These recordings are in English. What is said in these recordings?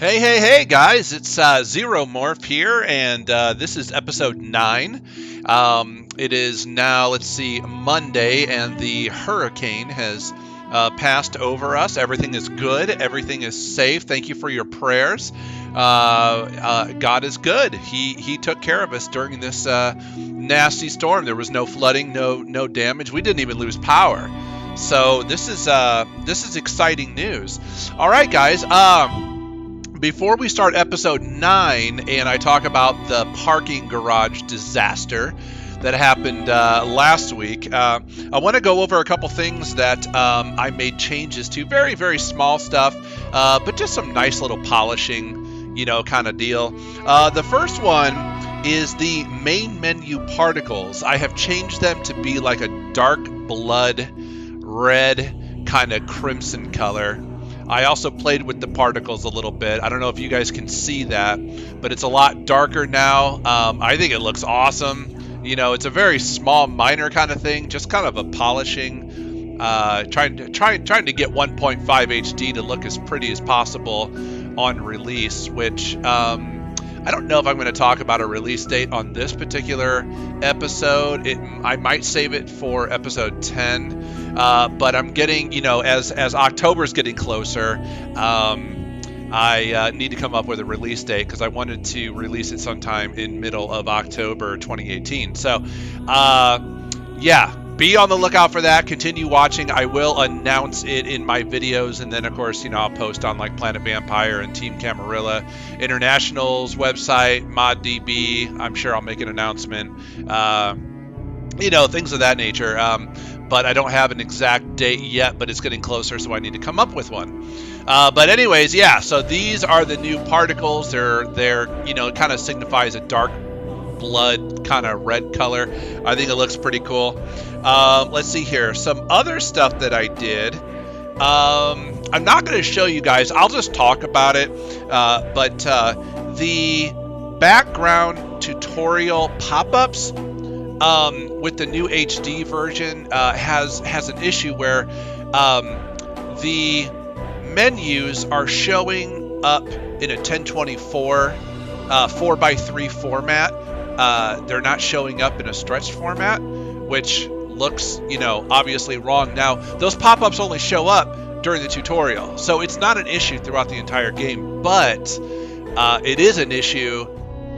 Hey, guys, it's Zero Morph here, and this is episode 9. It is now, let's see, Monday, and the hurricane has passed over us. Everything is good, everything is safe. Thank you for your prayers. God is good. He took care of us during this nasty storm. There was no flooding, no damage. We didn't even lose power. So this is exciting news. All right, guys. Before we start episode 9 and I talk about the parking garage disaster that happened last week, I want to go over a couple things that I made changes to. Very, very small stuff, but just some nice little polishing, kind of deal. The first one is the main menu particles. I have changed them to be like a dark blood red kind of crimson color. I also played with the particles a little bit. I don't know if you guys can see that, but it's a lot darker now. I think it looks awesome. It's a very small, minor kind of thing, just kind of a polishing, trying to get 1.5 HD to look as pretty as possible on release, which I don't know if I'm going to talk about a release date on this particular episode. I might save it for episode 10. But I'm getting, as October's getting closer, I need to come up with a release date because I wanted to release it sometime in middle of October 2018. So, be on the lookout for that. Continue watching. I will announce it in my videos, and then of course, I'll post on like Planet Vampire and Team Camarilla International's website, ModDB. I'm sure I'll make an announcement. Things of that nature. But I don't have an exact date yet, but it's getting closer, so I need to come up with one. But anyways, so these are the new particles. They're kind of signifies a dark blood kind of red color. I think it looks pretty cool. Let's see here. Some other stuff that I did. I'm not going to show you guys. I'll just talk about it. But the background tutorial pop-ups with the new HD version has an issue where the menus are showing up in a 1024 4x3 format. They're not showing up in a stretched format, which looks, obviously wrong. Now, those pop-ups only show up during the tutorial, so it's not an issue throughout the entire game, but it is an issue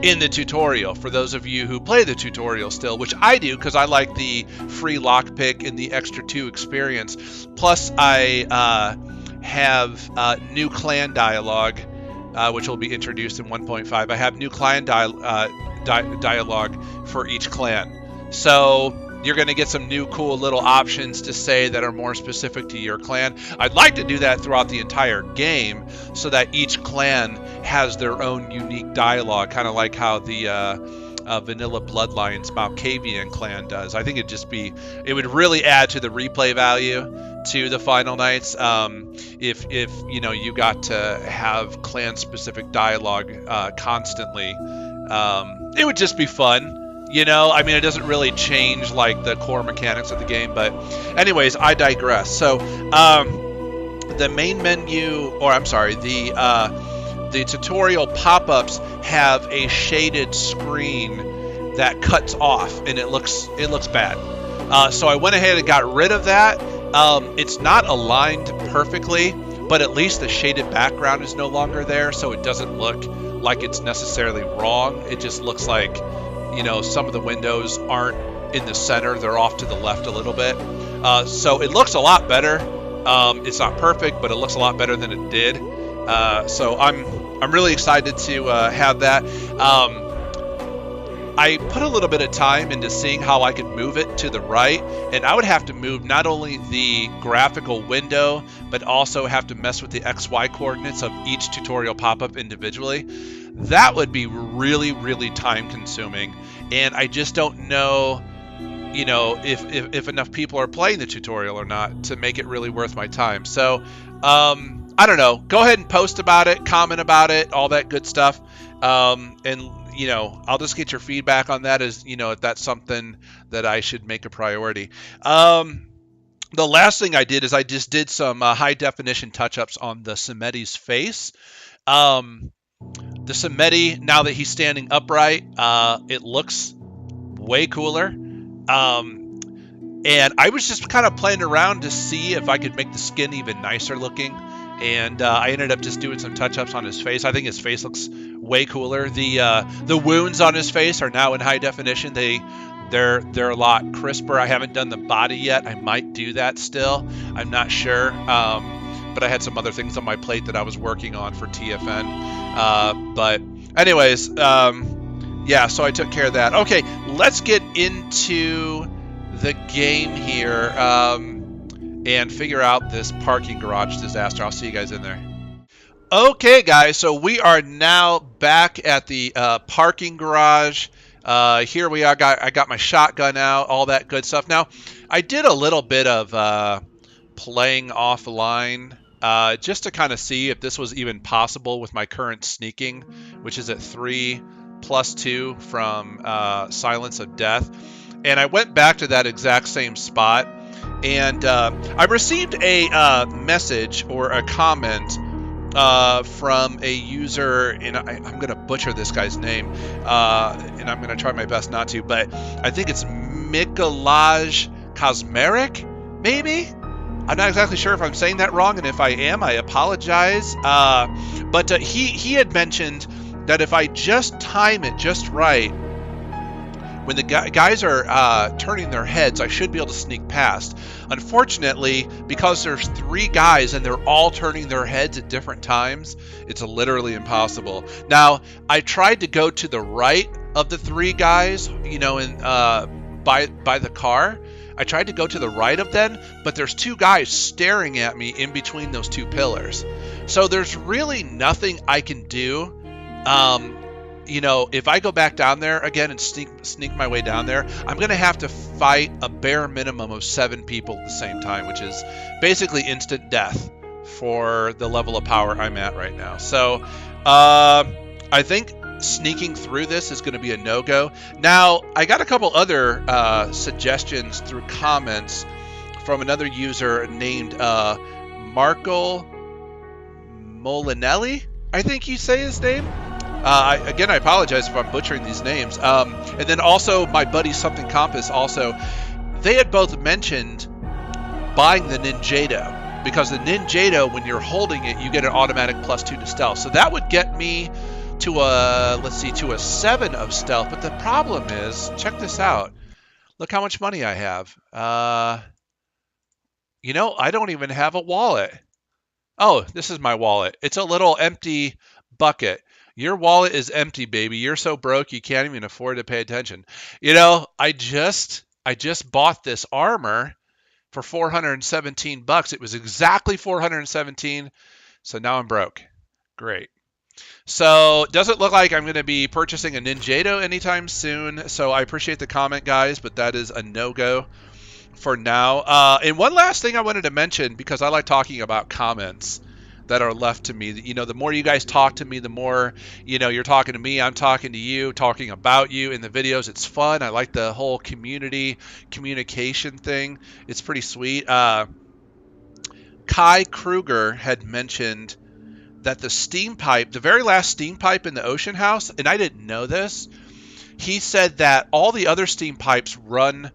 in the tutorial for those of you who play the tutorial still, which I do because I like the free lockpick and the extra 2 experience. Plus, I have new clan dialogue, which will be introduced in 1.5. I have new clan dialogue for each clan. So you're going to get some new cool little options to say that are more specific to your clan. I'd like to do that throughout the entire game so that each clan has their own unique dialogue, kind of like how the vanilla Bloodlines Malkavian clan does. I think it would really add to the replay value to the Final Nights if you got to have clan specific dialogue constantly. It would just be fun. It doesn't really change like the core mechanics of the game, but anyways, I digress. So, the main menu, the tutorial pop-ups have a shaded screen that cuts off, and it looks bad. So I went ahead and got rid of that. It's not aligned perfectly, but at least the shaded background is no longer there, so it doesn't look like it's necessarily wrong. It just looks like some of the windows aren't in the center. They're off to the left a little bit. So it looks a lot better. It's not perfect, but it looks a lot better than it did. So I'm really excited to have that. I put a little bit of time into seeing how I could move it to the right, and I would have to move not only the graphical window, but also have to mess with the XY coordinates of each tutorial pop-up individually. That would be really, really time consuming, and I just don't know, if enough people are playing the tutorial or not to make it really worth my time. So, I don't know. Go ahead and post about it, comment about it, all that good stuff, and I'll just get your feedback on that as, if that's something that I should make a priority. The last thing I did is I just did some high definition touch-ups on the Sameti's face. The Assamite, now that he's standing upright, it looks way cooler. And I was just kind of playing around to see if I could make the skin even nicer looking. And I ended up just doing some touch-ups on his face. I think his face looks way cooler. The wounds on his face are now in high definition. They're a lot crisper. I haven't done the body yet. I might do that still. I'm not sure. But I had some other things on my plate that I was working on for TFN. But anyways, yeah, so I took care of that. Okay, let's get into the game here and figure out this parking garage disaster. I'll see you guys in there. Okay, guys, so we are now back at the parking garage. Here we are. I got my shotgun out, all that good stuff. Now, I did a little bit of playing offline just to kind of see if this was even possible with my current sneaking, which is at 3+2 from Silence of Death. And I went back to that exact same spot, and I received a message or a comment from a user, and I'm going to butcher this guy's name, and I'm going to try my best not to, but I think it's Mikolaj Kosmeric, maybe? I'm not exactly sure if I'm saying that wrong, and if I am, I apologize. But he had mentioned that if I just time it just right, when the guys are turning their heads, I should be able to sneak past. Unfortunately, because there's 3 guys and they're all turning their heads at different times, it's literally impossible. Now, I tried to go to the right of the 3 guys, you know, by the car. I tried to go to the right of them, but there's 2 guys staring at me in between those 2 pillars. So there's really nothing I can do. You know, if I go back down there again and sneak my way down there, I'm going to have to fight a bare minimum of 7 people at the same time, which is basically instant death for the level of power I'm at right now. So I think sneaking through this is going to be a no-go. Now, I got a couple other suggestions through comments from another user named Marco Molinelli, I think you say his name. Again, I apologize if I'm butchering these names. And then also my buddy Something Compass also, they had both mentioned buying the Ninjato, because the Ninjato, when you're holding it, you get an automatic +2 to stealth. So that would get me to a 7 of stealth. But the problem is, check this out. Look how much money I have. You know, I don't even have a wallet. Oh, this is my wallet. It's a little empty bucket. Your wallet is empty, baby. You're so broke you can't even afford to pay attention. You know, I just bought this armor for $417. It was exactly $417. So now I'm broke. Great. So it doesn't look like I'm going to be purchasing a Ninjato anytime soon. So I appreciate the comment, guys, but that is a no-go for now. And one last thing I wanted to mention, because I like talking about comments that are left to me. You know, the more you guys talk to me, the more, you know, you're talking to me, I'm talking to you, talking about you in the videos. It's fun. I like the whole communication thing. It's pretty sweet. Kai Kruger had mentioned that the steam pipe, the very last steam pipe in the ocean house, and I didn't know this, he said that all the other steam pipes run,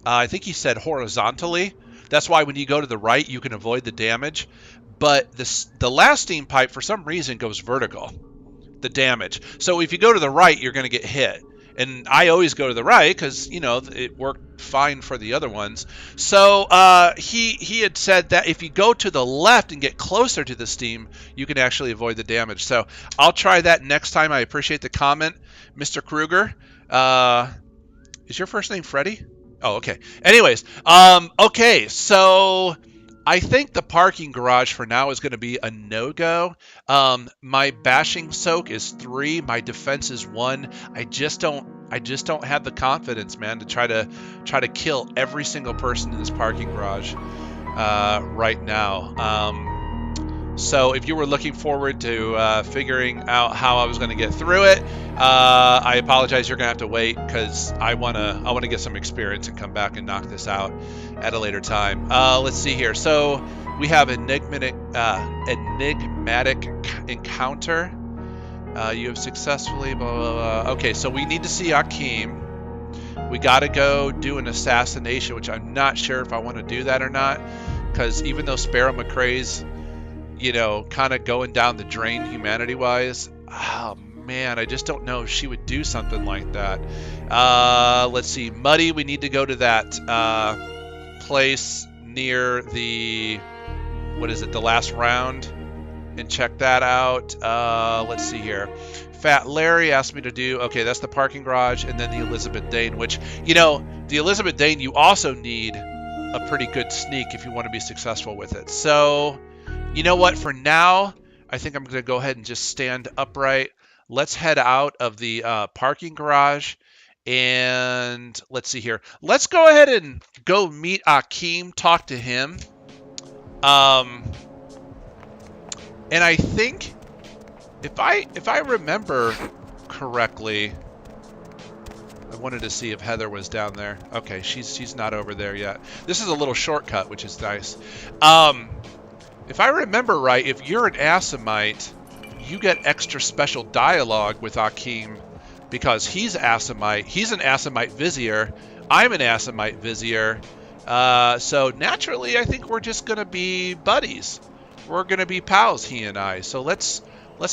I think he said horizontally. That's why when you go to the right, you can avoid the damage. But the last steam pipe, for some reason, goes vertical, the damage. So if you go to the right, you're going to get hit. And I always go to the right because, you know, it worked fine for the other ones. So he had said that if you go to the left and get closer to the steam, you can actually avoid the damage. So I'll try that next time. I appreciate the comment, Mr. Kruger. Is your first name Freddie? Oh, okay. Anyways, okay, so I think the parking garage for now is going to be a no-go. My bashing soak is 3. My defense is 1. I just don't have the confidence, man, to try to kill every single person in this parking garage right now. So if you were looking forward to figuring out how I was going to get through it, I apologize. You're going to have to wait because I want to get some experience and come back and knock this out at a later time. Let's see here. So We have enigmatic encounter. You have successfully blah, blah, blah. Okay, so we need to see Hakeem. We got to go do an assassination, which I'm not sure if I want to do that or not, because even though Sparrow Macray's, you know, kind of going down the drain humanity-wise, oh man, I just don't know if she would do something like that. Let's see, Muddy, we need to go to that place near the, what is it, the last round, and check that out. Let's see here. Fat Larry asked me to do, okay, that's the parking garage, and then the Elizabeth Dane, which, you know, the Elizabeth Dane, you also need a pretty good sneak if you want to be successful with it. So, you know what, for now, I think I'm going to go ahead and just stand upright. Let's head out of the parking garage, and let's see here. Let's go ahead and go meet Hakeem, talk to him. And I think, if I remember correctly, I wanted to see if Heather was down there. Okay, she's not over there yet. This is a little shortcut, which is nice. If I remember right, if you're an Assamite, you get extra special dialogue with Hakeem because he's Assamite. He's an Assamite Vizier. I'm an Assamite Vizier. So naturally, I think we're just going to be buddies. We're going to be pals, he and I. So let's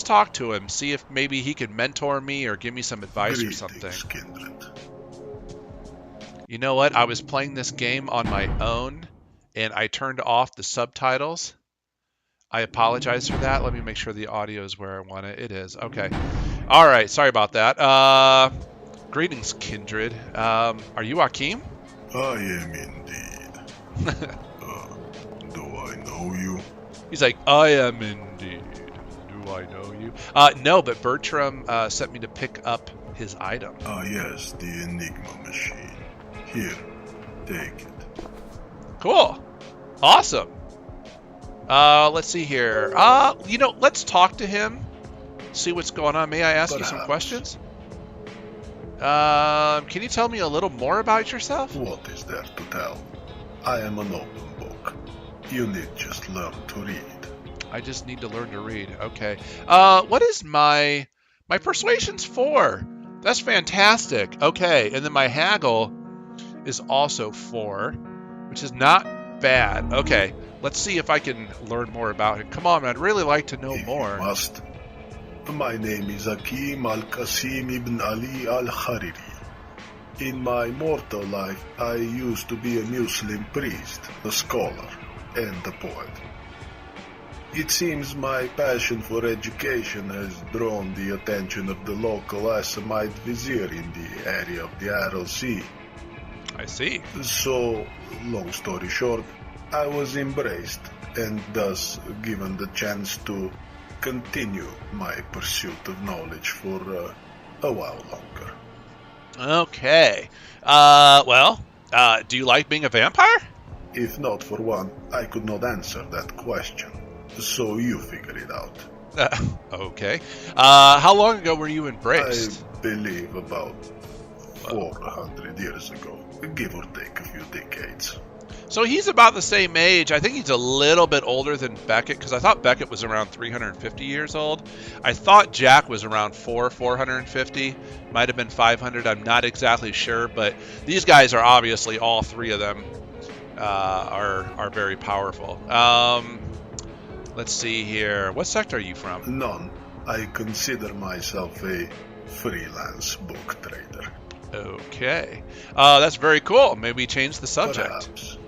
talk to him, see if maybe he can mentor me or give me some advice or something. Kindred. You know what? I was playing this game on my own, and I turned off the subtitles. I apologize for that. Let me make sure the audio is where I want it. It is. Okay. All right. Sorry about that. Greetings, Kindred. Are you Hakeem? I am indeed. Do I know you? He's like, I am indeed. Do I know you? No, but Bertram sent me to pick up his item. Ah, yes, the Enigma machine. Here, take it. Cool. Awesome. Let's see here. You know, let's talk to him. See what's going on. May I ask you some questions? Can you tell me a little more about yourself? What is there to tell? I am an open book. You need just learn to read. I just need to learn to read. Okay. What is my persuasion's 4? That's fantastic. Okay, and then my haggle is also 4, which is not bad. Okay, let's see if I can learn more about it. Come on, I'd really like to know more. You must. My name is Hakeem Al-Qasim ibn Ali Al-Hariri. In my mortal life, I used to be a Muslim priest, a scholar, and a poet. It seems my passion for education has drawn the attention of the local Assamite vizier in the area of the Aral Sea. I see. So, long story short, I was embraced and thus given the chance to continue my pursuit of knowledge for a while longer. Okay. Do you like being a vampire? If not for one, I could not answer that question. So you figure it out. Okay. How long ago were you embraced? I believe about 400 years ago, give or take a few decades. So he's about the same age. I think he's a little bit older than Beckett, because I thought Beckett was around 350 years old. I thought Jack was around 450. Might have been 500. I'm not exactly sure, but these guys are obviously, all three of them are very powerful. Let's see here. What sect are you from? None. I consider myself a freelance book trader. Okay. That's very cool. Maybe change the subject.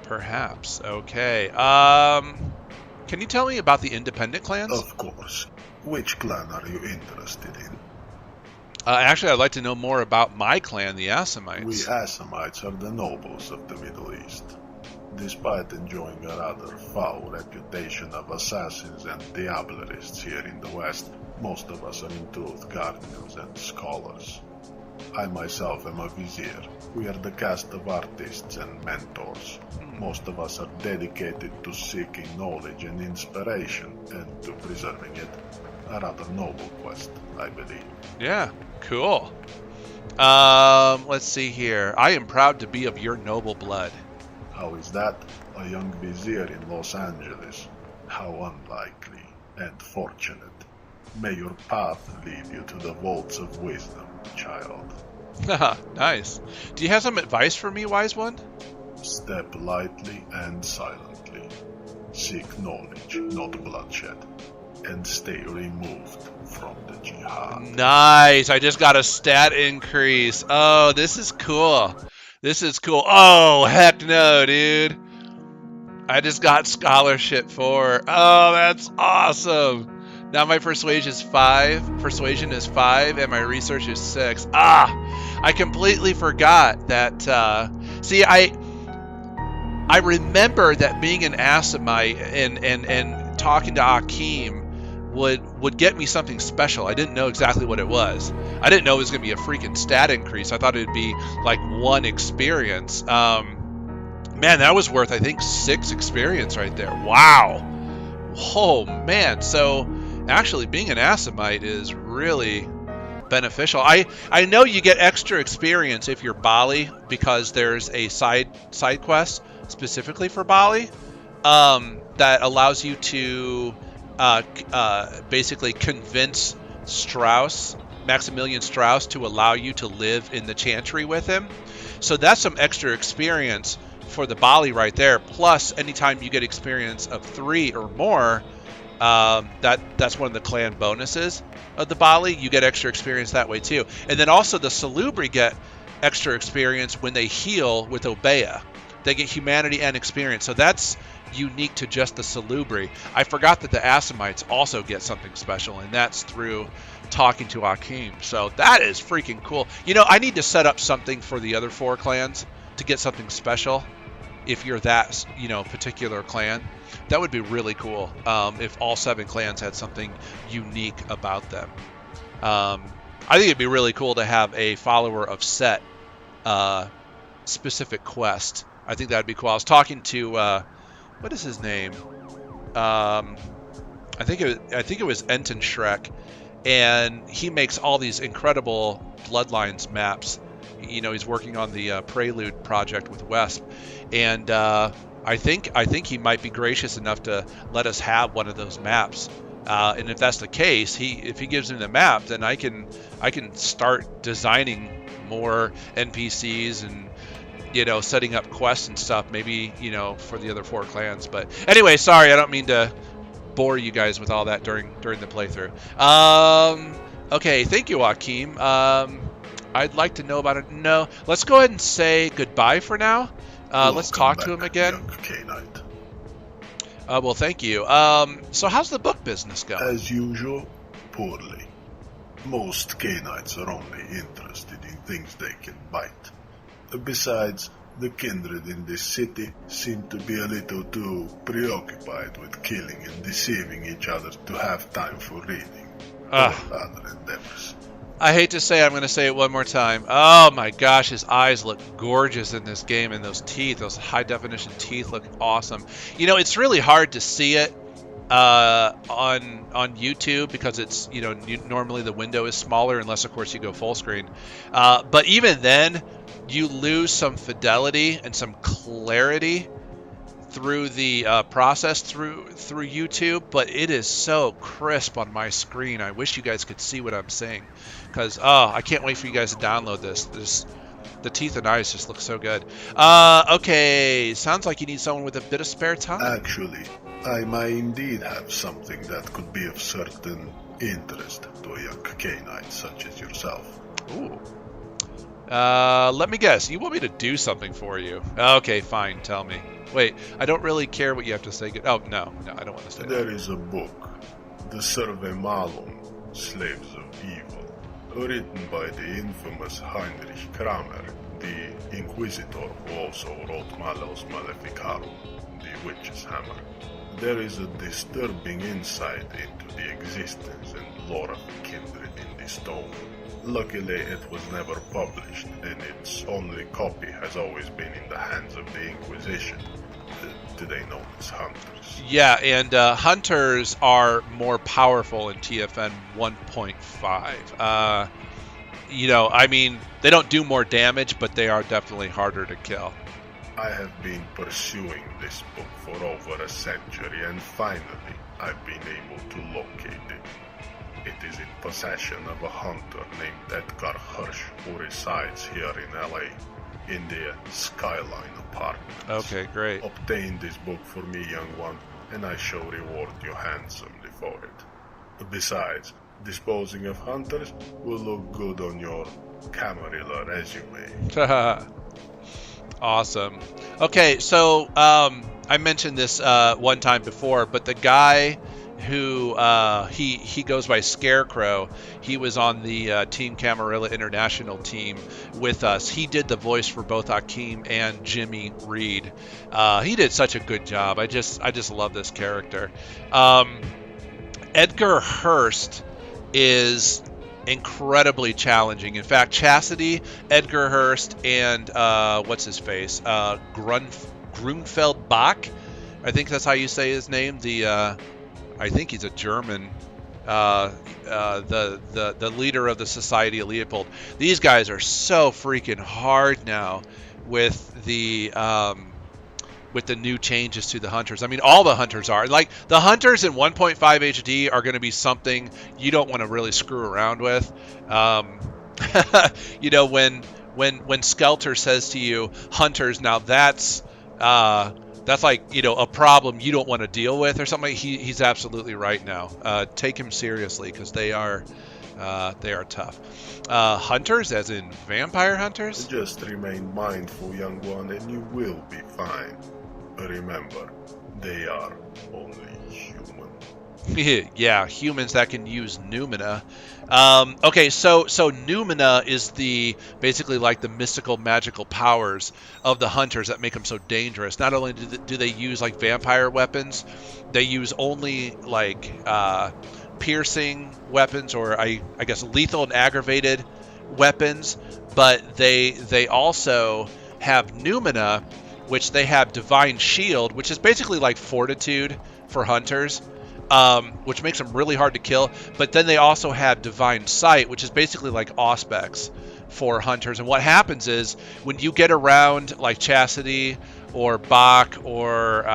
Perhaps. Okay. Can you tell me about the independent clans? Of course. Which clan are you interested in? Actually, I'd like to know more about my clan, the Assamites. We Assamites are the nobles of the Middle East. Despite enjoying a rather foul reputation of assassins and diablerists here in the West, most of us are in truth guardians and scholars. I myself am a vizier. We are the caste of artists and mentors. Most of us are dedicated to seeking knowledge and inspiration, and to preserving it. A rather noble quest, I believe. Yeah, cool. Let's see here. I am proud to be of your noble blood. How is that? A young vizier in Los Angeles. How unlikely and fortunate. May your path lead you to the vaults of wisdom, child. Nice. Do you have some advice for me, wise one? Step lightly and silently. Seek knowledge, not bloodshed. And stay removed from the jihad. Nice. I just got a stat increase. Oh, this is cool. This is cool. Oh, heck no, dude. I just got scholarship 4. Oh, that's awesome. Now my persuasion is 5, and my research is 6. I completely forgot that. See, I remember that being an Assamite and talking to Hakeem would get me something special. I didn't know exactly what it was. I didn't know it was going to be a freaking stat increase. I thought it would be like 1 experience. Man, that was worth, I think, 6 experience right there. Wow. Oh, man. So, actually, being an Assamite is really beneficial. I know you get extra experience if you're Bali, because there's a side quest specifically for Bali that allows you to basically convince Maximilian Strauss, to allow you to live in the Chantry with him. So that's some extra experience for the Bali right there. Plus, anytime you get experience of 3 or more, that's one of the clan bonuses of the Bali. You get extra experience that way too. And then also the Salubri get extra experience when they heal with Obeah. They get humanity and experience. So that's unique to just the Salubri. I forgot that the Assamites also get something special, and that's through talking to Hakeem. So that is freaking cool. You know, I need to set up something for the other 4 clans to get something special. If you're that, particular clan, that would be really cool. If all 7 clans had something unique about them. I think it'd be really cool to have a follower of Set specific quest. I think that'd be cool. I was talking to what is his name? I think it was Enton Shrek, and he makes all these incredible Bloodlines maps. He's working on the Prelude project with Wesp, and I think he might be gracious enough to let us have one of those maps. And if that's the case, if he gives me the map, then I can start designing more NPCs and setting up quests and stuff. Maybe for the other 4 clans. But anyway, sorry, I don't mean to bore you guys with all that during the playthrough. Okay, thank you, Hakeem. I'd like to know about it. No, let's go ahead and say goodbye for now. Let's talk to him again. Well, thank you. So how's the book business going? As usual, poorly. Most Canaanites are only interested in things they can bite. Besides, the kindred in this city seem to be a little too preoccupied with killing and deceiving each other to have time for reading or other endeavors. I hate to say, I'm going to say it one more time. Oh my gosh, his eyes look gorgeous in this game, and those teeth, those high definition teeth look awesome. It's really hard to see it on YouTube because it's, normally the window is smaller unless of course you go full screen. But even then, you lose some fidelity and some clarity through the process through YouTube, but it is so crisp on my screen. I wish you guys could see what I'm saying, because I can't wait for you guys to download this. The teeth and eyes just look so good. Okay, sounds like you need someone with a bit of spare time. Actually, I might indeed have something that could be of certain interest to a young Canaanite such as yourself. Ooh. Let me guess. You want me to do something for you? Okay, fine. Tell me. Wait, I don't really care what you have to say. Oh, no, I don't want to say that. There is a book, The Survey Malum, Slaves of Evil, written by the infamous Heinrich Kramer, the Inquisitor who also wrote Malleus Maleficarum, the Witch's Hammer. There is a disturbing insight into the existence and lore of the kindred in this tome. Luckily, it was never published, and its only copy has always been in the hands of the Inquisition, today known as Hunters. Yeah, and Hunters are more powerful in TFN 1.5. They don't do more damage, but they are definitely harder to kill. I have been pursuing this book for over a century, and finally I've been able to locate it. It is in possession of a hunter named Edgar Hirsch, who resides here in LA, in the Skyline apartments. Okay, great. Obtain this book for me, young one, and I shall reward you handsomely for it. Besides, disposing of hunters will look good on your Camarilla resume. Awesome. Okay, so I mentioned this one time before, but the guy who he goes by Scarecrow, he was on the Team Camarilla International team with us. He did the voice for both Hakeem and Jimmy Reed. He did such a good job. I just love this character. Edgar Hurst is incredibly challenging. In fact, Chastity, Edgar Hurst, and what's his face, Grunfeld Bach, I think that's how you say his name. I think he's a German, the leader of the Society of Leopold. These guys are so freaking hard now with the new changes to the hunters. I mean, all the hunters are. Like, the hunters in 1.5 HD are going to be something you don't want to really screw around with. You know, when Skelter says to you, hunters, now that's like, you know, a problem you don't want to deal with or something. He's absolutely right now. Take him seriously, because they are tough. Hunters, as in vampire hunters? Just remain mindful, young one, and you will be fine. Remember, they are only human. Yeah, humans that can use Numina. Okay, so Numina is basically like the mystical magical powers of the hunters that make them so dangerous. Not only do they use like vampire weapons, they use only like piercing weapons, or I guess lethal and aggravated weapons, but they also have Numina, which they have Divine Shield, which is basically like Fortitude for hunters, which makes them really hard to kill. But then they also have Divine Sight, which is basically like Auspex for hunters. And what happens is, when you get around like Chastity or Bach or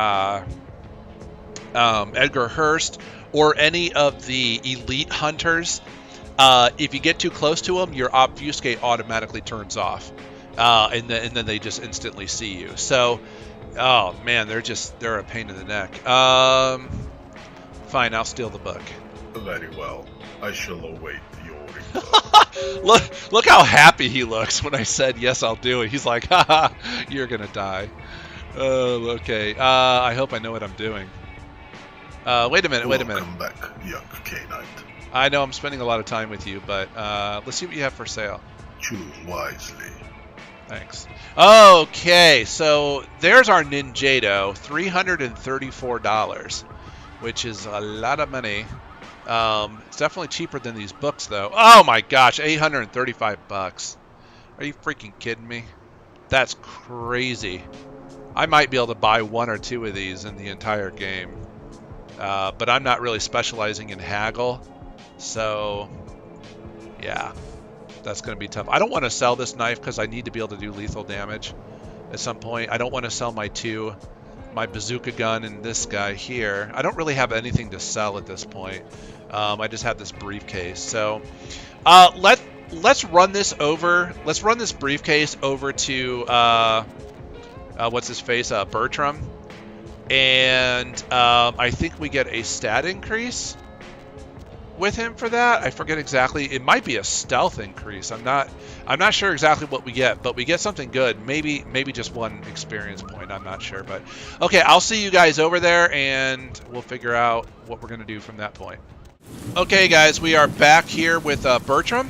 Edgar Hurst or any of the elite hunters, if you get too close to them, your Obfuscate automatically turns off. And then they just instantly see you. So, oh man, they're a pain in the neck. Fine, I'll steal the book. Very well. I shall await your reply. Look how happy he looks when I said yes, I'll do it. He's like, haha, you're gonna die. Oh, okay. I hope I know what I'm doing. Wait a minute. Welcome back, young Canite. I know I'm spending a lot of time with you, but let's see what you have for sale. Choose wisely. Thanks. Okay, so there's our Ninjato, $334, which is a lot of money. It's definitely cheaper than these books, though. Oh my gosh, $835. Are you freaking kidding me? That's crazy. I might be able to buy one or two of these in the entire game, but I'm not really specializing in haggle, so yeah. That's going to be tough. I don't want to sell this knife because I need to be able to do lethal damage at some point. I don't want to sell my bazooka gun and this guy here. I don't really have anything to sell at this point. I just have this briefcase. So let's run this over. Let's run this briefcase over to what's his face, Bertram, and I think we get a stat increase with him for that. I forget exactly. It might be a stealth increase. I'm not sure exactly what we get, but we get something good. Maybe just one experience point. I'm not sure, but okay. I'll see you guys over there, and we'll figure out what we're gonna do from that point. Okay, guys, we are back here with Bertram.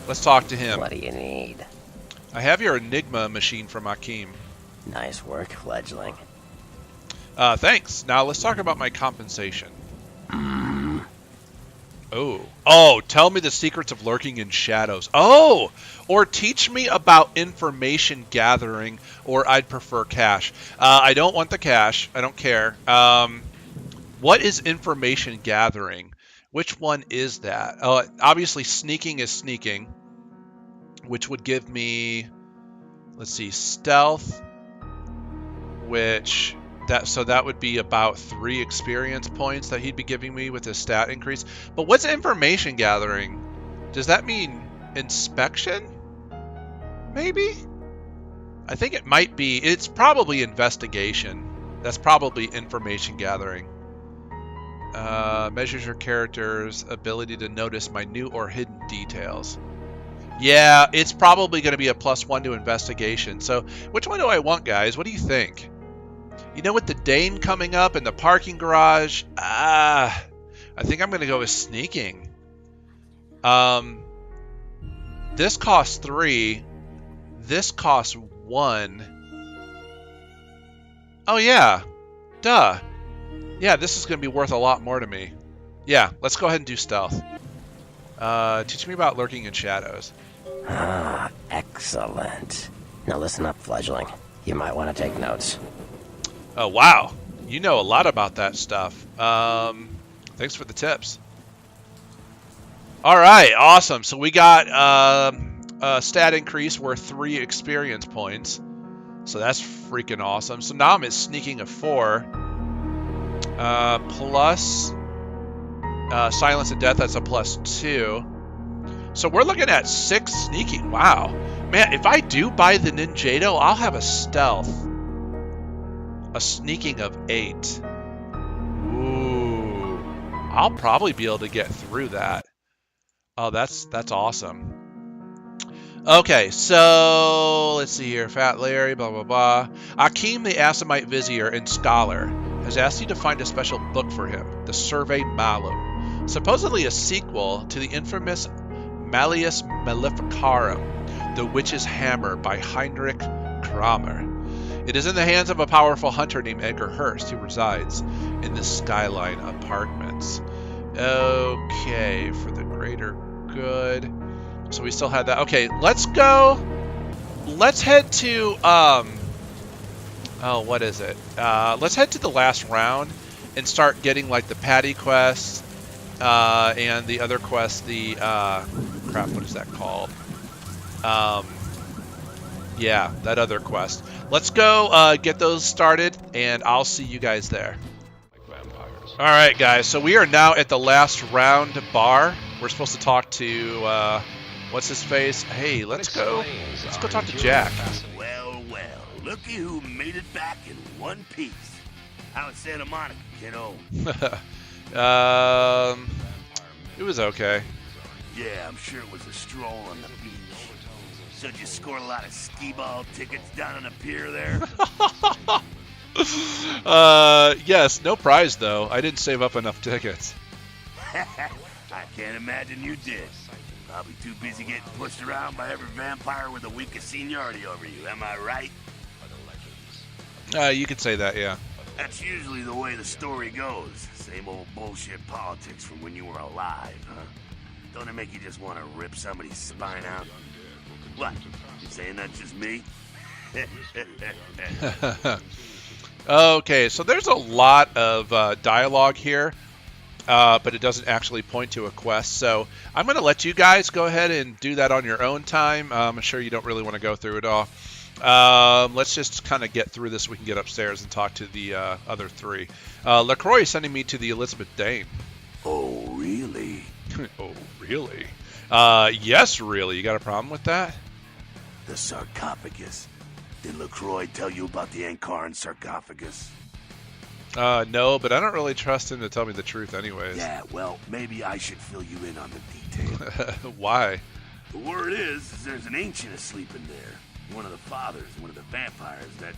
Let's talk to him. What do you need? I have your Enigma machine from Hakeem. Nice work, fledgling. Thanks. Now let's talk about my compensation. Oh, tell me the secrets of lurking in shadows. Oh, or teach me about information gathering, or I'd prefer cash. I don't want the cash. I don't care. What is information gathering? Which one is that? Obviously, sneaking is sneaking, which would give me, let's see, stealth, which that would be about 3 experience points that he'd be giving me with his stat increase. But what's information gathering? Does that mean inspection? Maybe? I think it might be. It's probably investigation. That's probably information gathering. Measures your character's ability to notice minute or hidden details. Yeah, it's probably going to be a +1 to investigation. So which one do I want, guys? What do you think? You know, with the Dane coming up in the parking garage, I think I'm going to go with sneaking. This costs 3. This costs 1. Oh, yeah. Duh. Yeah, this is going to be worth a lot more to me. Yeah, let's go ahead and do stealth. Teach me about lurking in shadows. Ah, excellent. Now listen up, fledgling. You might want to take notes. Oh, wow. You know a lot about that stuff. Thanks for the tips. All right, awesome. So we got a stat increase worth 3 experience points. So that's freaking awesome. So now I'm at sneaking of 4. Plus silence and death, that's a +2. So we're looking at 6 sneaking. Wow. Man, if I do buy the Ninjato, I'll have a stealth. A sneaking of 8. Ooh. I'll probably be able to get through that. Oh, that's awesome. Okay, so let's see here. Fat Larry, blah, blah, blah. Hakeem, the Assamite Vizier and Scholar, has asked you to find a special book for him, the Survey Malum, supposedly a sequel to the infamous Malleus Maleficarum, The Witch's Hammer by Heinrich Kramer. It is in the hands of a powerful hunter named Edgar Hurst, who resides in the Skyline apartments. Okay, for the greater good. So we still had that. Okay, let's go. Let's head to, oh, what is it? Let's head to the last round and start getting, like, the Patty quest, and the other quest, the, crap, what is that called? Yeah, that other quest. Let's go get those started, and I'll see you guys there. All right, guys, so we are now at the last round bar. We're supposed to talk to, what's his face? Hey, let's go talk to Jack. Well, looky who made it back in one piece. How was Santa Monica, kiddo? It was okay. Yeah, I'm sure it was a stroll on the beach. So did you score a lot of skee-ball tickets down on the pier there? Yes, no prize though. I didn't save up enough tickets. I can't imagine you did. Probably too busy getting pushed around by every vampire with the weakest seniority over you, am I right? You could say that, yeah. That's usually the way the story goes. Same old bullshit politics from when you were alive, huh? Don't it make you just want to rip somebody's spine out? What? You saying that's just me? Okay, so there's a lot of dialogue here, but it doesn't actually point to a quest. So I'm going to let you guys go ahead and do that on your own time. I'm sure you don't really want to go through it all. Let's just kind of get through this so we can get upstairs and talk to the other 3. LaCroix is sending me to the Elizabeth Dane. Oh, really? Oh, really? Yes, really. You got a problem with that? The sarcophagus. Did LaCroix tell you about the Ankaran sarcophagus? No, but I don't really trust him to tell me the truth anyways. Yeah, well, maybe I should fill you in on the detail. Why? The word is there's an ancient asleep in there. One of the fathers, one of the vampires that...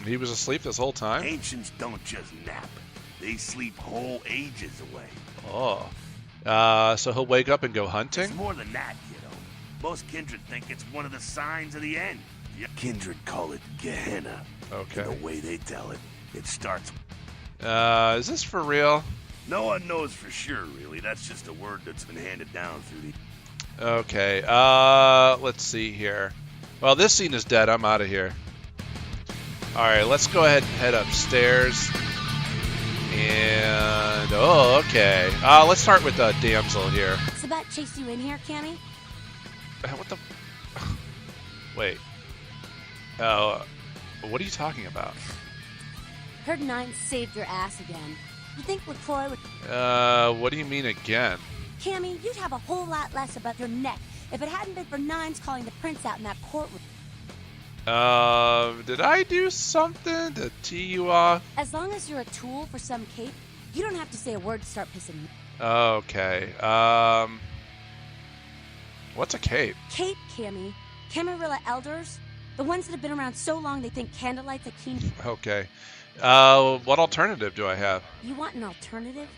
He was asleep this whole time? Ancients don't just nap. They sleep whole ages away. Oh. So he'll wake up and go hunting? It's more than that, kiddo. Most kindred think it's one of the signs of the end. Kindred call it Gehenna. Okay. And the way they tell it, it starts... Is this for real? No one knows for sure, really. That's just a word that's been handed down through the... Okay, let's see here. Well, this scene is dead. I'm out of here. Alright, let's go ahead and head upstairs. And... oh, okay. Let's start with the damsel here. Sabat chased you in here, Cammy? What the... wait. What are you talking about? Heard Nine saved your ass again. You think LaCroix would... What do you mean again? Cammy, you'd have a whole lot less above your neck if it hadn't been for Nines calling the prince out in that courtroom. Did I do something to tee you off? As long as you're a tool for some cape, you don't have to say a word to start pissing me. Okay, what's a cape? Cape, Cammy. Camarilla elders. The ones that have been around so long they think candlelight's Hakeem. Okay. What alternative do I have? You want an alternative?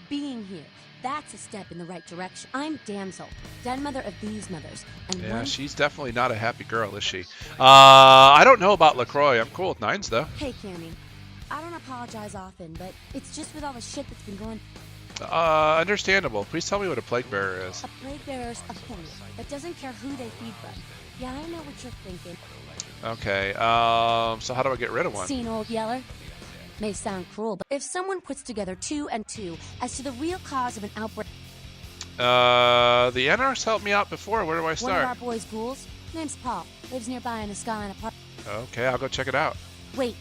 Being here. That's a step in the right direction. I'm Damsel, den mother of these mothers. And Yeah, she's definitely not a happy girl, is she? I don't know about LaCroix. I'm cool with Nines, though. Hey, Cammy. I don't apologize often, but it's just with all the shit that's been going... Understandable. Please tell me what a plague bearer is. A plague bearer's a fool that doesn't care who they feed from. Yeah, I know what you're thinking. Okay, so how do I get rid of one? Seen Old Yeller? May sound cruel, but if someone puts together 2 and 2 as to the real cause of an outbreak... The NRs helped me out before. Where do I start? One of our boys' ghouls, name's Paul, lives nearby in the Skyline apartment. Okay, I'll go check it out. Wait,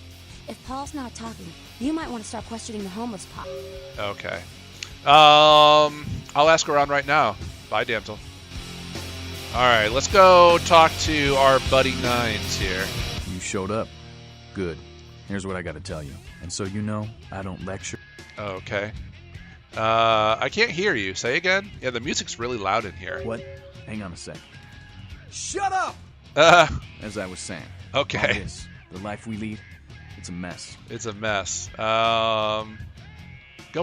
if Paul's not talking, you might want to start questioning the homeless Paul. Okay. I'll ask around right now. Bye, Damsel. Alright, let's go talk to our buddy Nines here. You showed up. Good. Here's what I gotta tell you. And so you know, I don't lecture. Okay. I can't hear you. Say again? Yeah, the music's really loud in here. What? Hang on a sec. Shut up! As I was saying. Okay. All this, the life we lead, it's a mess. It's a mess. Go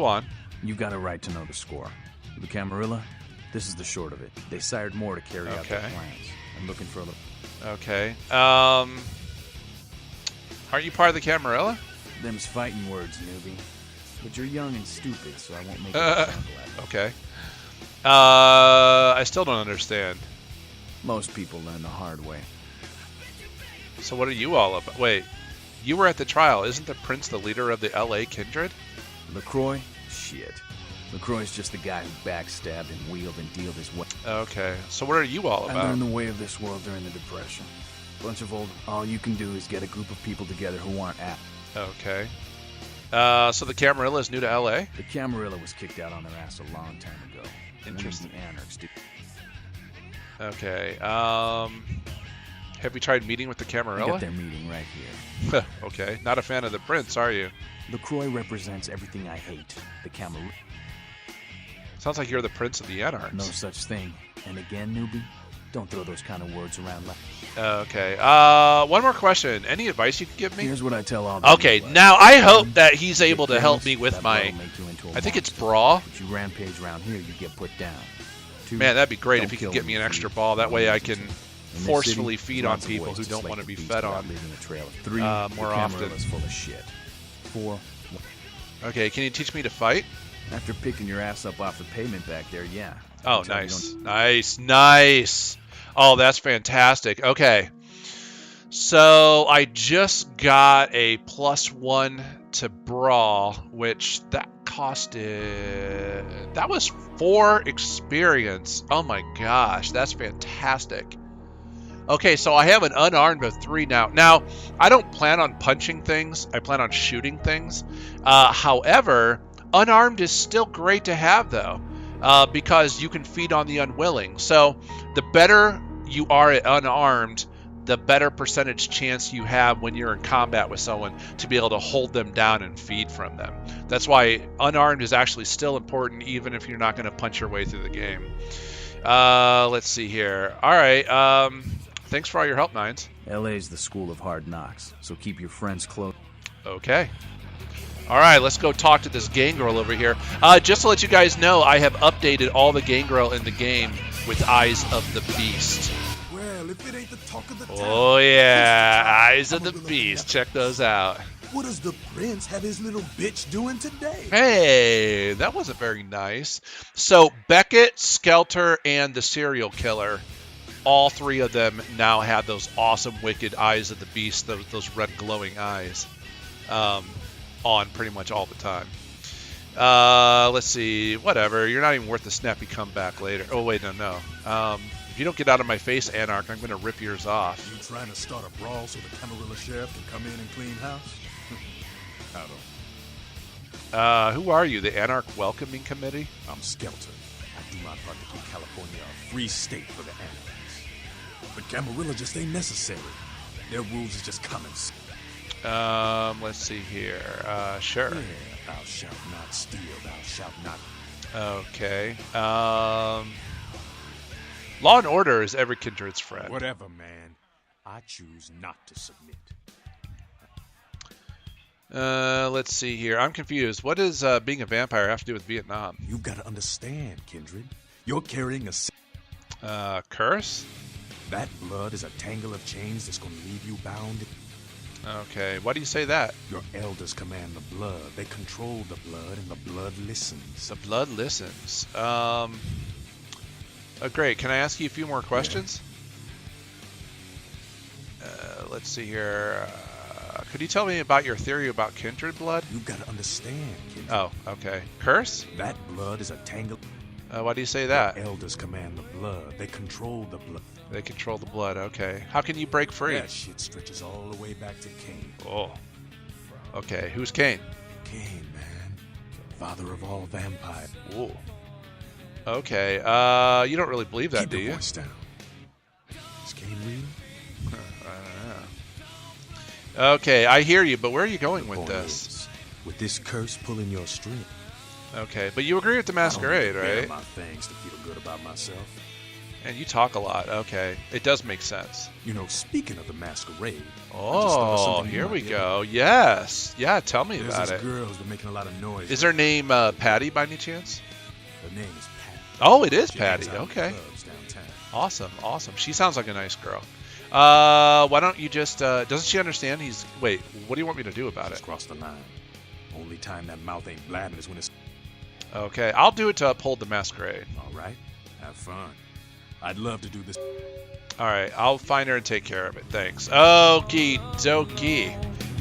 on. You got a right to know the score. The Camarilla, this is the short of it. They sired more to carry out their plans. I'm looking for a little... Okay. Aren't you part of the Camarilla? Them's fighting words, newbie. But you're young and stupid, so I won't make it sound clever. Okay. I still don't understand. Most people learn the hard way. So what are you all about? Wait, you were at the trial. Isn't the prince the leader of the L.A. Kindred? LaCroix? Shit. LaCroix's just the guy who backstabbed and wheeled and dealed his way. Okay, so what are you all I about? learned the way of this world during the Depression. Bunch of old... All you can do is get a group of people together who aren't at... Okay. So the Camarilla is new to L.A.? The Camarilla was kicked out on their ass a long time ago. Interesting. We, the anarchs, did... Okay, have you tried meeting with the I Camarilla? got their meeting right here. Okay, not a fan of the prince, are you? LaCroix represents everything I hate. The Camarilla... Sounds like you're the prince of the Anarchs. No such thing. And again, newbie, don't throw those kind of words around like... Okay, one more question. Any advice you can give me? Here's what I tell all the Okay, people. now I hope that he's able to help me with my... I think it's brawl. If you rampage around here, you get put down. 2, Man, that'd be great don't if you could kill get me an them. extra ball. That way I can In this forcefully city, feed there's on lots of people ways who to don't slake want to the be beast fed without on. leaving a trail. 3, more the often. Camarilla's full of shit. 4, Okay, can you teach me to fight? after picking your ass up off the pavement back there, yeah. Oh, Until you nice. don't- Nice. Oh, that's fantastic. Okay. So I just got a +1 to brawl, which that costed... That was 4 experience. Oh my gosh, that's fantastic. Okay, so I have an unarmed of 3 now. Now, I don't plan on punching things. I plan on shooting things. However, unarmed is still great to have, though, because you can feed on the unwilling. So the better you are at unarmed, the better percentage chance you have when you're in combat with someone to be able to hold them down and feed from them. That's why unarmed is actually still important, even if you're not going to punch your way through the game. Let's see here. All right. Thanks for all your help, Nines. LA's the school of hard knocks, so keep your friends close. Okay. All right, let's go talk to this gangrel over here. Just to let you guys know, I have updated all the gangrel in the game with Eyes of the Beast. Well, if it ain't the talk of the town. Oh yeah, Eyes of the Beast. Check those out. What does the prince have his little bitch doing today? Hey, that wasn't very nice. So Beckett, Skelter, and the serial killer, all 3 of them now have those awesome wicked Eyes of the Beast, those red glowing eyes, on pretty much all the time. Let's see, whatever. You're not even worth the snappy comeback later. Oh wait, no. If you don't get out of my face, Anarch, I'm gonna rip yours off. You trying to start a brawl so the Camarilla sheriff can come in and clean house? Who are you? The Anarch Welcoming Committee? I'm Skelter. I do my part to keep California a free state for the anarchists. But Camarilla just ain't necessary. Their rules is just common sense. Let's see here. Sure. Yeah, thou shalt not steal, thou shalt not... Okay. Law and order is every kindred's friend. Whatever, man. I choose not to submit. Let's see here. I'm confused. What does being a vampire have to do with Vietnam? You gotta understand, Kindred. You're carrying a... Curse? That blood is a tangle of chains that's gonna leave you bound. Okay. Why do you say that? Your elders command the blood. They control the blood, and the blood listens. The blood listens. Great. Can I ask you a few more questions? Yeah. Let's see here. Could you tell me about your theory about kindred blood? You gotta understand, Kindred. Oh, okay. Curse? That blood is a tangle... Why do you say that? Your elders command the blood. They control the blood. They control the blood, okay. How can you break free? That shit stretches all the way back to Cain. Oh. Okay, who's Cain? Cain, man. Father of all vampires. Ooh. Okay, you don't really believe that, Keep do your you? voice down. Is Cain real? Okay, I hear you, but where are you going with Point this? is, with this curse pulling your string. Okay, but you agree with the masquerade, right? My things to feel good about myself. And you talk a lot. Okay, it does make sense. You know, speaking of the masquerade. Oh, here we go. Yes. Yeah, tell me about There's it. this girl who's been making a lot of noise. Is her name Patty by any chance? Her name is Patty. Oh, it is She Patty. hangs out in Okay. clubs downtown. Awesome, awesome. She sounds like a nice girl. Why don't you just, doesn't she understand wait, what do you want me to do about She's it? crossed the line. Only time that mouth ain't blabbing is when it's... Okay, I'll do it to uphold the masquerade. All right, have fun. I'd love to do this. Alright, I'll find her and take care of it. Thanks. Okie dokie.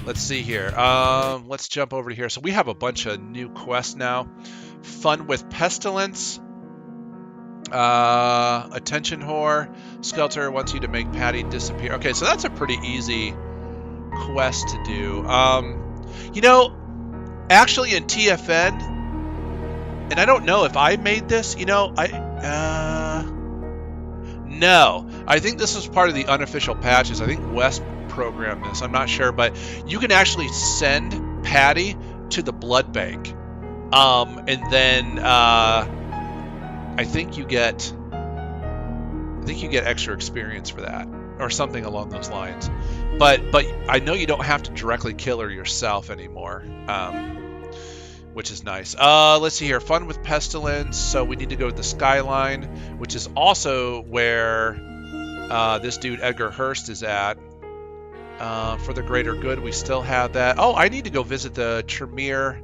Let's see here. Let's jump over to here. So we have a bunch of new quests now. Fun with Pestilence. Attention Whore. Skelter wants you to make Patty disappear. Okay, so that's a pretty easy quest to do. You know, actually in TFN, and I don't know if I made this, you know, no. I think this was part of the unofficial patches. I think West programmed this. I'm not sure, but you can actually send Patty to the blood bank. And then I think you get extra experience for that or something along those lines. But I know you don't have to directly kill her yourself anymore. Which is nice. Let's see here. Fun with Pestilence. So we need to go to the Skyline, which is also where this dude Edgar Hurst is at. For the greater good, we still have that. Oh, I need to go visit the Tremere,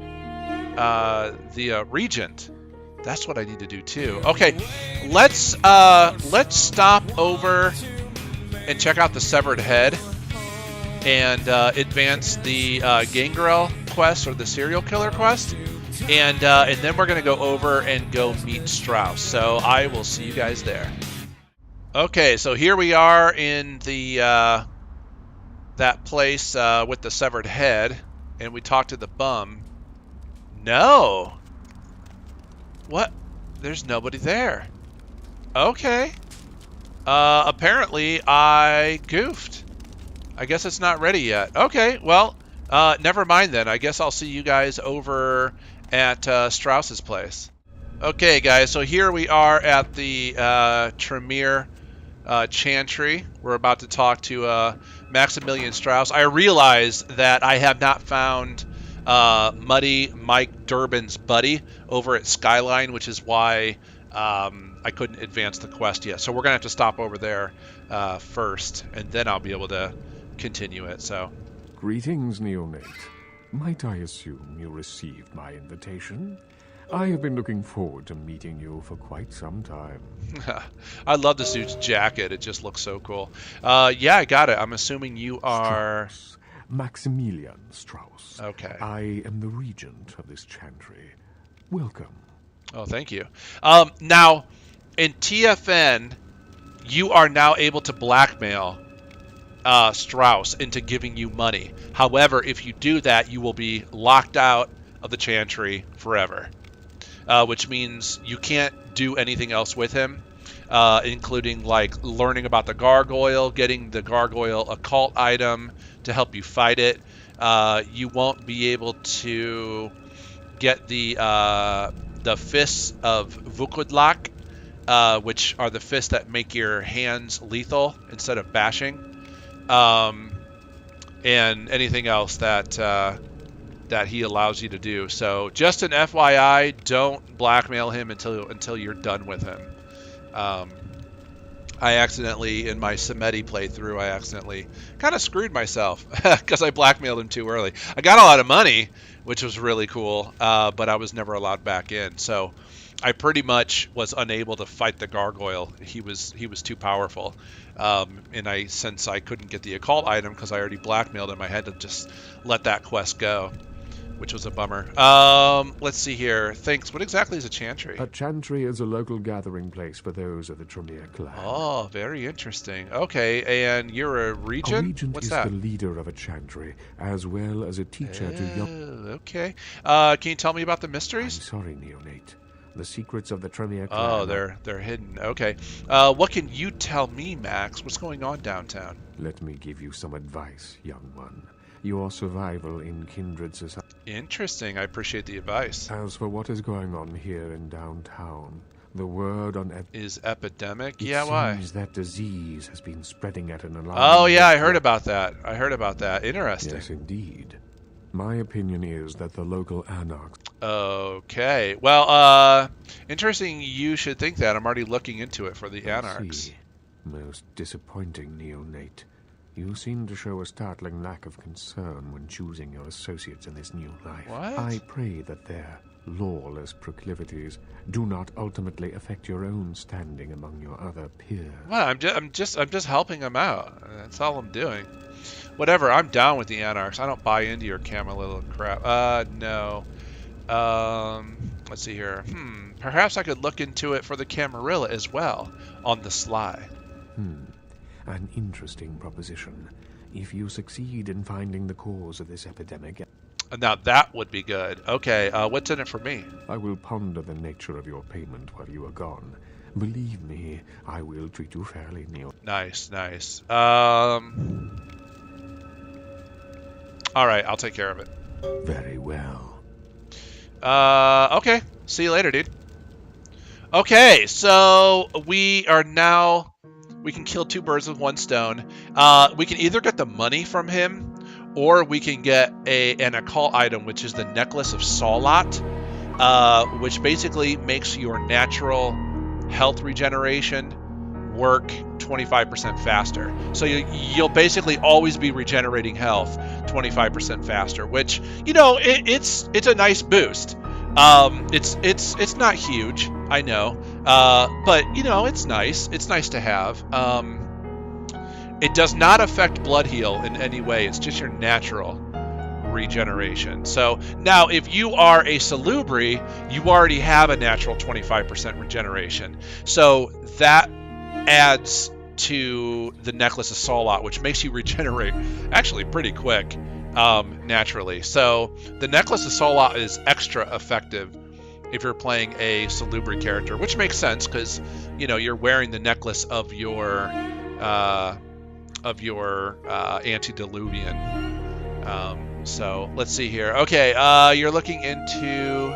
the Regent. That's what I need to do too. Okay, let's stop over and check out the Severed Head and advance the Gangrel quest or the serial killer quest, and then we're gonna go over and go meet Strauss. So I will see you guys there. Okay, so here we are in the that place with the severed head, and we talked to the bum. No. What? There's nobody there. Okay. Apparently I goofed. I guess it's not ready yet. Okay, well, never mind then. I guess I'll see you guys over at Strauss's place. Okay, guys, so here we are at the Tremere Chantry. We're about to talk to Maximilian Strauss. I realize that I have not found Muddy Mike Durbin's buddy over at Skyline, which is why I couldn't advance the quest yet. So we're going to have to stop over there first, and then I'll be able to continue it. So, Greetings, neonate. Might I assume you received my invitation? I have been looking forward to meeting you for quite some time. I love the suit's jacket. It just looks so cool. Yeah, I got it. I'm assuming you are... Strauss. Maximilian Strauss. Okay. I am the regent of this chantry. Welcome. Oh, thank you. Now, in TFN, you are now able to blackmail Strauss into giving you money. However, if you do that, you will be locked out of the Chantry forever, which means you can't do anything else with him, including like learning about the gargoyle, getting the gargoyle occult item to help you fight it. You won't be able to get the fists of Vukudlak, which are the fists that make your hands lethal instead of bashing, and anything else that he allows you to do. So just an FYI, don't blackmail him until you're done with him. I accidentally, in my Samedi playthrough, I accidentally kind of screwed myself because I blackmailed him too early. I got a lot of money, which was really cool, but I was never allowed back in. So I pretty much was unable to fight the gargoyle. He was too powerful, and since I couldn't get the occult item because I already blackmailed him, I had to just let that quest go, which was a bummer. Let's see here. Thanks. What exactly is a Chantry? A Chantry is a local gathering place for those of the Tremere clan. Oh, very interesting. Okay, and you're a regent? A regent What's is that? the leader of a Chantry, as well as a teacher to young... Okay. Can you tell me about the mysteries? I'm sorry, Neonate. The secrets of the Tremere clan... Oh, they're hidden. Okay. What can you tell me, Max? What's going on downtown? Let me give you some advice, young one. Your survival in kindred society... Interesting. I appreciate the advice. As for what is going on here in downtown, the word on... Is epidemic? It Yeah, why? seems that disease has been spreading at an alarming... Oh, yeah, I heard about that. Interesting. Yes, indeed. My opinion is that the local anarchs... Okay. Well, interesting you should think that. I'm already looking into it for the anarchs. See. Most disappointing, Neonate. You seem to show a startling lack of concern when choosing your associates in this new life. What? I pray that their lawless proclivities do not ultimately affect your own standing among your other peers. Well, I'm just helping them out. That's all I'm doing. Whatever. I'm down with the anarchs. I don't buy into your Camarilla crap. No. Let's see here. Perhaps I could look into it for the Camarilla as well, on the sly. An interesting proposition. If you succeed in finding the cause of this epidemic... Now that would be good. Okay, what's in it for me? I will ponder the nature of your payment while you are gone. Believe me, I will treat you fairly, Neil. Nice. Alright, I'll take care of it. Very well. Okay. See you later, dude. Okay, so we can kill two birds with one stone. We can either get the money from him, or we can get an occult item, which is the Necklace of Salat, which basically makes your natural health regeneration work 25% faster. So you'll basically always be regenerating health 25% faster, which, it's a nice boost. It's not huge, I know, but it's nice. It's nice to have. It does not affect blood heal in any way. It's just your natural regeneration. So now, if you are a Salubri, you already have a natural 25% regeneration. So that adds to the Necklace of Salat, which makes you regenerate actually pretty quick. Naturally. So the Necklace of Salat is extra effective if you're playing a Salubri character, which makes sense because you're wearing the necklace of your antediluvian. So let's see here. Okay, you're looking into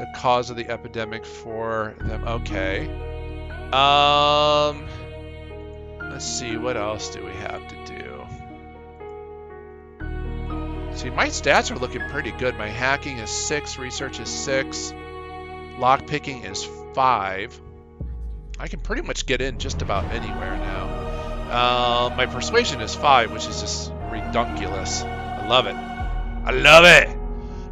the cause of the epidemic for them. Okay. Let's see, what else do we have to do? See, my stats are looking pretty good. My hacking is 6, research is 6, lockpicking is 5. I can pretty much get in just about anywhere now. My persuasion is 5, which is just redunculous. I love it.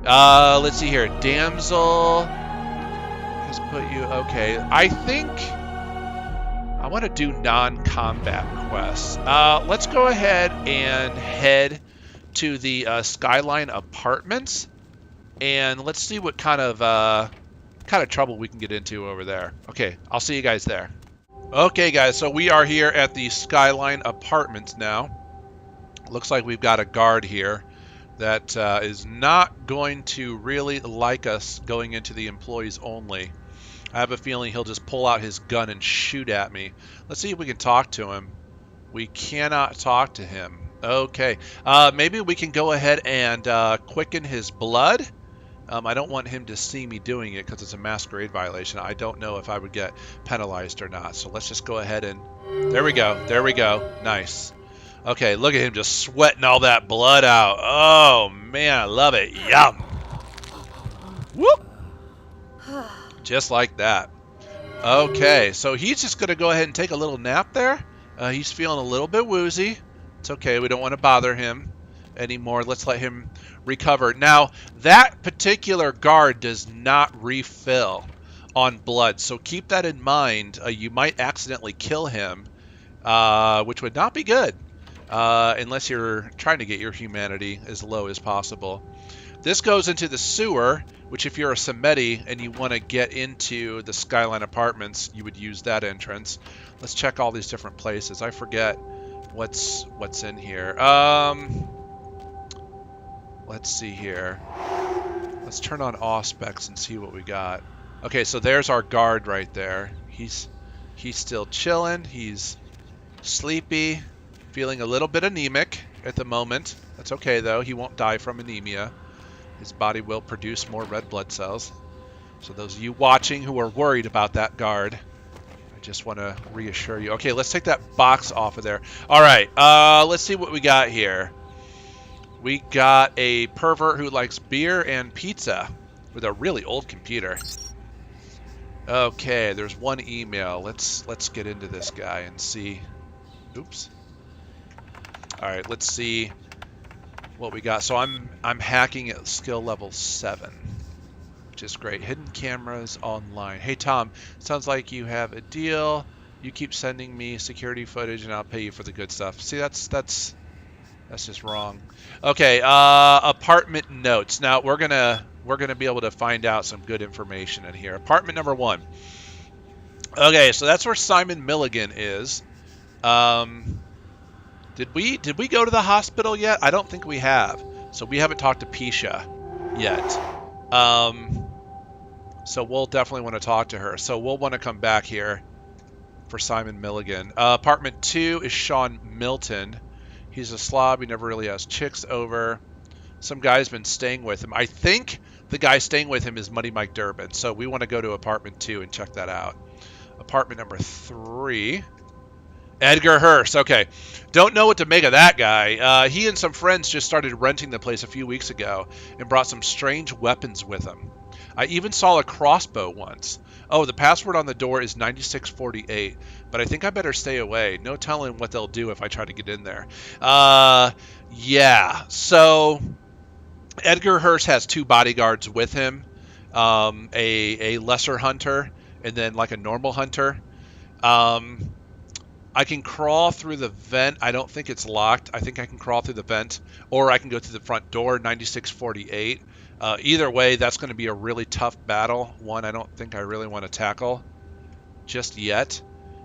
Let's see here. Damsel has put you... Okay, I think I want to do non-combat quests. Let's go ahead and head to the Skyline apartments, and let's see what kind of trouble we can get into over there. Okay, I'll see you guys there. Okay, guys, so we are here at the Skyline apartments now. Looks like we've got a guard here that is not going to really like us going into the employees only. I have a feeling he'll just pull out his gun and shoot at me. Let's see if we can talk to him. We cannot talk to him. Okay. Maybe we can go ahead and quicken his blood. I don't want him to see me doing it because it's a masquerade violation. I don't know if I would get penalized or not. So let's just go ahead and... There we go. There we go. Nice. Okay, look at him just sweating all that blood out. Oh, man, I love it. Yum. Whoop. Just like that. Okay, so he's just going to go ahead and take a little nap there. He's feeling a little bit woozy. It's okay. We don't want to bother him anymore. Let's let him recover. Now, that particular guard does not refill on blood, so keep that in mind. You might accidentally kill him, which would not be good, unless you're trying to get your humanity as low as possible. This goes into the sewer, which if you're a Assamite and you want to get into the Skyline apartments, you would use that entrance. Let's check all these different places. I forget what's in here. Let's see here. Let's turn on Auspex and see what we got. Okay, so there's our guard right there. He's still chilling. He's sleepy, feeling a little bit anemic at the moment. That's okay though. He won't die from anemia. His body will produce more red blood cells. So those of you watching who are worried about that guard, I just want to reassure you. Okay, let's take that box off of there. All right, let's see what we got here. We got a pervert who likes beer and pizza with a really old computer. Okay, there's one email. Let's get into this guy and see. Oops. All right, let's see what we got. So I'm hacking at skill level 7, which is great. Hidden cameras online. Hey Tom, sounds like you have a deal. You keep sending me security footage and I'll pay you for the good stuff. See, that's just wrong. Okay, apartment notes. Now we're gonna be able to find out some good information in here. Apartment number 1. Okay, so that's where Simon Milligan is. Did we go to the hospital yet? I don't think we have. So we haven't talked to Pisha yet. So we'll definitely want to talk to her. So we'll want to come back here for Simon Milligan. Apartment 2 is Sean Milton. He's a slob. He never really has chicks over. Some guy's been staying with him. I think the guy staying with him is Muddy Mike Durbin. So we want to go to apartment 2 and check that out. Apartment number 3. Edgar Hurst. Okay. Don't know what to make of that guy. He and some friends just started renting the place a few weeks ago and brought some strange weapons with them. I even saw a crossbow once. Oh, the password on the door is 9648, but I think I better stay away. No telling what they'll do if I try to get in there. Yeah. So Edgar Hurst has 2 bodyguards with him, a lesser hunter and then like a normal hunter. I can crawl through the vent. I don't think it's locked. I think I can crawl through the vent, or I can go through the front door, 9648. Either way, that's going to be a really tough battle. One I don't think I really want to tackle just yet.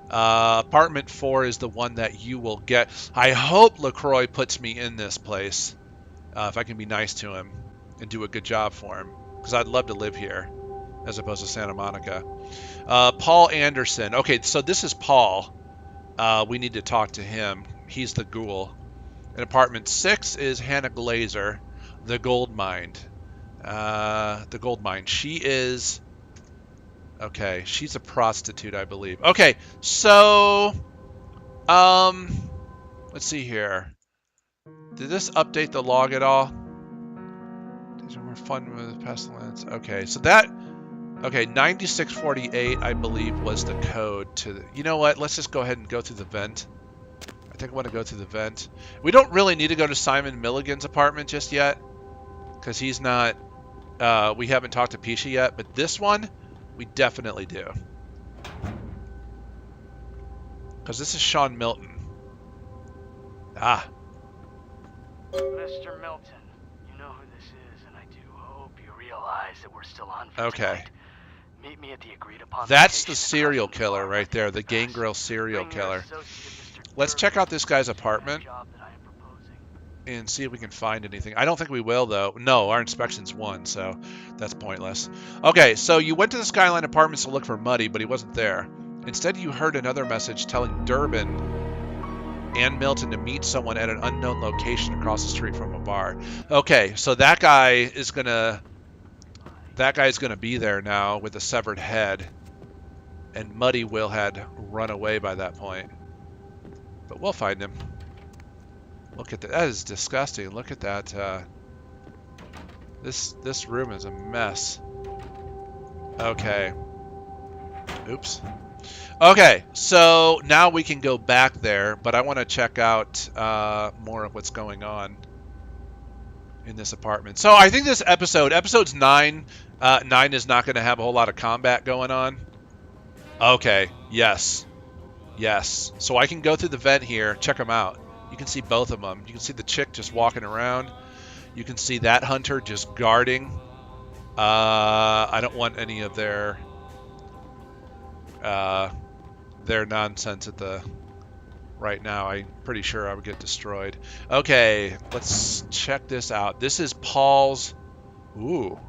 Apartment 4 is the one that you will get. I hope LaCroix puts me in this place, if I can be nice to him and do a good job for him, because I'd love to live here as opposed to Santa Monica. Paul Anderson. Okay, so this is Paul. We need to talk to him. He's the ghoul. And apartment 6 is Hannah Glazer, the gold mine. The gold mine. She is... Okay, she's a prostitute, I believe. Okay, so... let's see here. Did this update the log at all? These are more fun with pestilence. Okay, so that... Okay, 9648, I believe, was the code to... You know what? Let's just go ahead and go through the vent. I think I want to go through the vent. We don't really need to go to Simon Milligan's apartment just yet, because he's not... we haven't talked to Pisha yet, but this one, we definitely do. Because this is Sean Milton. Ah. Mr. Milton, you know who this is, and I do hope you realize that we're still on for tonight. Meet me at the agreed upon That's the serial killer right there, the Gangrel serial killer. Let's check out this guy's apartment. and see if we can find anything. I don't think we will, though. No, our inspection's 1, so that's pointless. Okay, so you went to the Skyline Apartments to look for Muddy, but he wasn't there. Instead, you heard another message telling Durbin and Milton to meet someone at an unknown location across the street from a bar. Okay, so that guy's gonna be there now with a severed head, and Muddy Will had run away by that point. But we'll find him. Look at that. That is disgusting. Look at that. This room is a mess. Okay. Oops. Okay, so now we can go back there, but I want to check out more of what's going on in this apartment. So I think this episode's 9, 9 is not going to have a whole lot of combat going on. Okay, yes. Yes. So I can go through the vent here, check them out. You can see both of them. You can see the chick just walking around. You can see that hunter just guarding. I don't want any of their nonsense at the right now. I'm pretty sure I would get destroyed. Okay, let's check this out. This is Paul's. Ooh.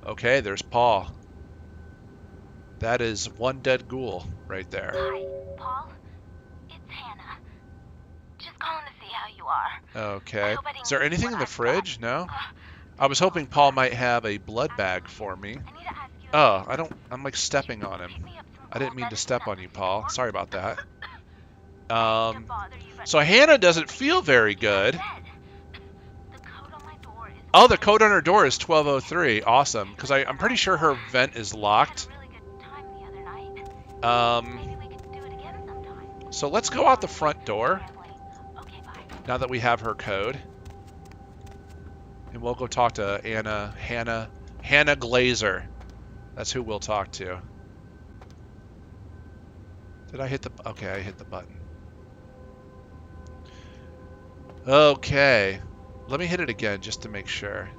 Okay, there's Paul. That is one dead ghoul right there. Hi, Paul. It's Hannah. Just calling to see how you are. Okay. Is there anything in the fridge? No? I was hoping Paul might have a blood bag for me. Oh, I'm like stepping on him. I didn't mean to step on you, Paul. Sorry about that. So Hannah doesn't feel very good. Oh, the code on her door is 1203. Awesome. Because I'm pretty sure her vent is locked. So let's go out the front door. Now that we have her code. And we'll go talk to Hannah Glazer. That's who we'll talk to. Did I hit the... Okay, I hit the button. Okay. Let me hit it again just to make sure.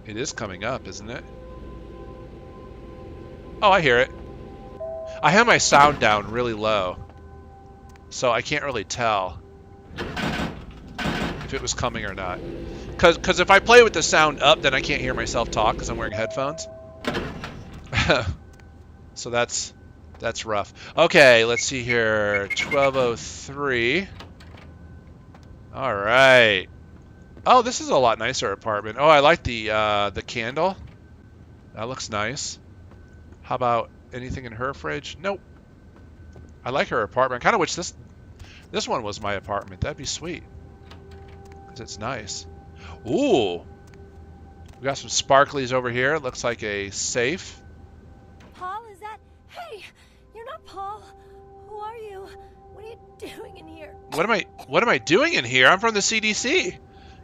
It is coming up, isn't it? Oh, I hear it. I have my sound down really low, so I can't really tell if it was coming or not. Because if I play with the sound up, then I can't hear myself talk because I'm wearing headphones. So that's rough. Okay, let's see here. 1203. All right. Oh, this is a lot nicer apartment. Oh, I like the candle. That looks nice. How about anything in her fridge? Nope. I like her apartment. I kind of wish this one was my apartment. That'd be sweet. Because it's nice. Ooh. We got some sparklies over here. It looks like a safe. Paul, is that... Hey, you're not Paul. Who are you? What are you doing in here? What am I doing in here? I'm from the CDC.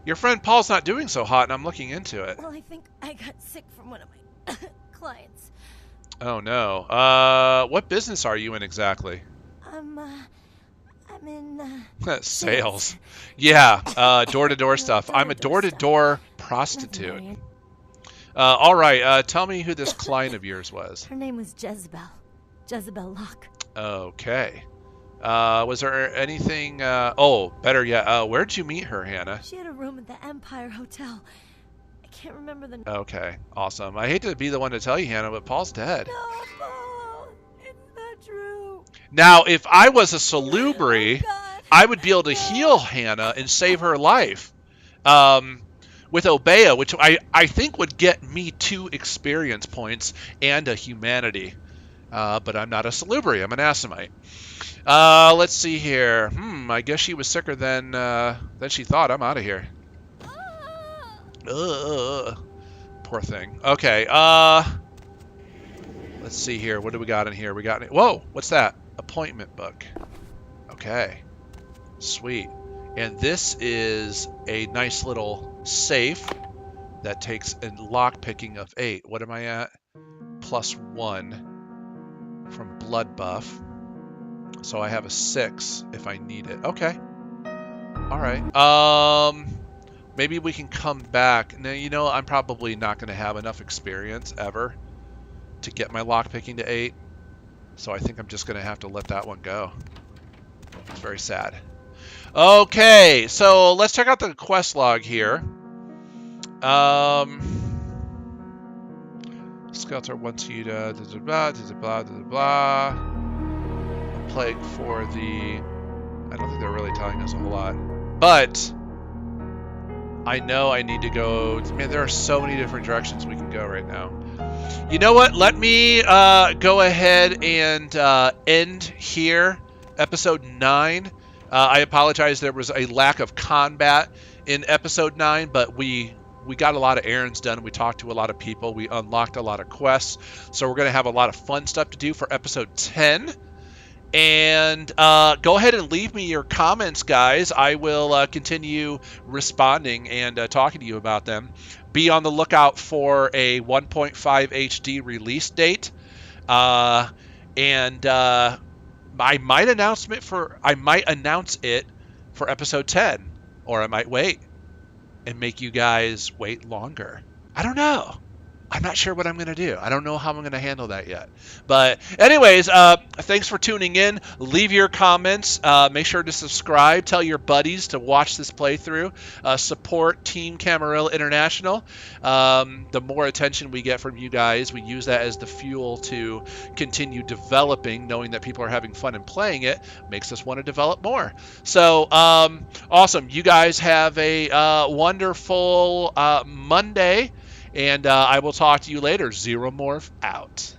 Your friend Paul's not doing so hot, and I'm looking into it. Well, I think I got sick from one of my clients. Oh, no. What business are you in exactly? I'm in, sales. Yeah, door-to-door stuff. I'm a door-to-door prostitute. All right, tell me who this client of yours was. Her name was Jezebel Locke. Okay. Was there anything... oh, better yet, where'd you meet her, Hannah? She had a room at the Empire Hotel. I can't remember the name. Okay, awesome. I hate to be the one to tell you, Hannah, but Paul's dead. No, Paul! It's not true. Now, if I was a salubri, I would be able to heal Hannah and save her life. With Obeah, which I think would get me 2 experience points and a humanity. But I'm not a salubri. I'm an Assamite. Let's see here. I guess she was sicker than she thought. I'm out of here. Poor thing. Okay. Let's see here. What do we got in here? We got... Whoa! What's that? Appointment book. Okay. Sweet. And this is a nice little safe that takes a lock picking of 8. What am I at? +1 from blood buff. So I have a 6 if I need it. Okay. All right. Maybe we can come back. Now, you know, I'm probably not going to have enough experience ever to get my lock picking to 8. So I think I'm just going to have to let that one go. It's very sad. Okay, so let's check out the quest log here. Skeletor wants you to blah blah blah blah. A plague for the. I don't think they're really telling us a whole lot, but I know I need to go. Man, there are so many different directions we can go right now. You know what? Let me go ahead and end here, episode 9. I apologize. There was a lack of combat in episode 9, but we got a lot of errands done. We talked to a lot of people. We unlocked a lot of quests. So we're going to have a lot of fun stuff to do for episode 10. And go ahead and leave me your comments, guys. I will continue responding and talking to you about them. Be on the lookout for a 1.5 HD release date. And I might announce it for episode 10, or I might wait and make you guys wait longer. I don't know. I'm not sure what I'm going to do. I don't know how I'm going to handle that yet. But anyways, thanks for tuning in. Leave your comments. Make sure to subscribe. Tell your buddies to watch this playthrough. Support Team Camarilla International. The more attention we get from you guys, we use that as the fuel to continue developing, knowing that people are having fun and playing it, makes us want to develop more. So, awesome. You guys have a wonderful Monday. And I will talk to you later. Zero Morph out.